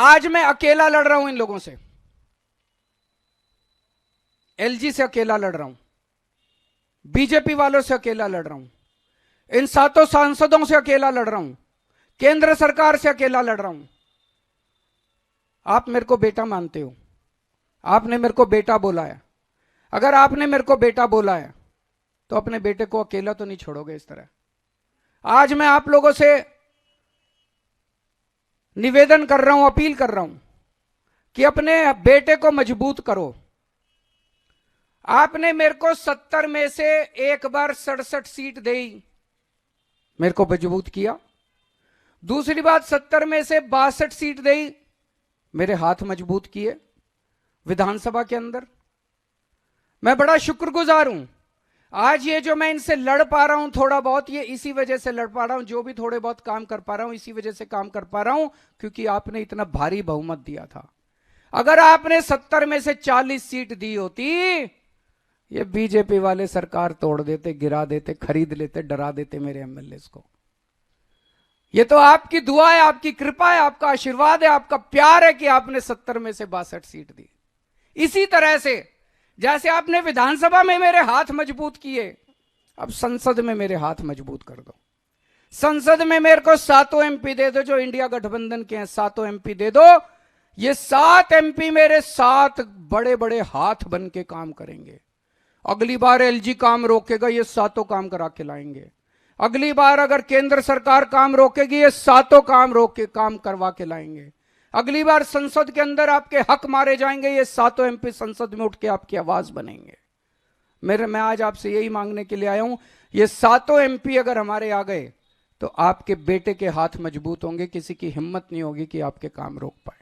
आज मैं अकेला लड़ रहा हूं इन लोगों से, एलजी से अकेला लड़ रहा हूं, बीजेपी वालों से अकेला लड़ रहा हूं, इन 7 सांसदों से अकेला लड़ रहा हूं, केंद्र सरकार से अकेला लड़ रहा हूं। आप मेरे को बेटा मानते हो, आपने मेरे को बेटा बोला है। अगर आपने मेरे को बेटा बोला है तो अपने बेटे को अकेला तो नहीं छोड़ोगे इस तरह। आज मैं आप लोगों से निवेदन कर रहा हूं, अपील कर रहा हूं कि अपने बेटे को मजबूत करो। आपने मेरे को 70 में से एक बार 67 सीट दी, मेरे को मजबूत किया। दूसरी बात, 70 में से 62 सीट दी, मेरे हाथ मजबूत किए विधानसभा के अंदर। मैं बड़ा शुक्रगुजार हूं। आज ये जो मैं इनसे लड़ पा रहा हूं थोड़ा बहुत, ये इसी वजह से लड़ पा रहा हूं। जो भी थोड़े बहुत काम कर पा रहा हूं इसी वजह से काम कर पा रहा हूं, क्योंकि आपने इतना भारी बहुमत दिया था। अगर आपने 70 में से 40 सीट दी होती, ये बीजेपी वाले सरकार तोड़ देते, गिरा देते, खरीद लेते, डरा देते मेरे एमएलए को। ये तो आपकी दुआ है, आपकी कृपा है, आपका आशीर्वाद है, आपका प्यार है कि आपने 70 में से 62 सीट दी। इसी तरह से जैसे आपने विधानसभा में मेरे हाथ मजबूत किए, अब संसद में मेरे हाथ मजबूत कर दो। संसद में मेरे को 7 एमपी दे दो, जो इंडिया गठबंधन के हैं 7 एमपी दे दो। ये 7 एमपी मेरे 7 बड़े बड़े हाथ बन के काम करेंगे। अगली बार एलजी काम रोकेगा, ये 7 काम करा के लाएंगे। अगली बार अगर केंद्र सरकार काम रोकेगी, ये 7 काम रोक के काम करवा के लाएंगे। अगली बार संसद के अंदर आपके हक मारे जाएंगे, ये 7 एमपी संसद में उठ के आपकी आवाज बनेंगे। मैं आज आपसे यही मांगने के लिए आया हूं, ये 7 एमपी अगर हमारे आ गए तो आपके बेटे के हाथ मजबूत होंगे, किसी की हिम्मत नहीं होगी कि आपके काम रोक पाए।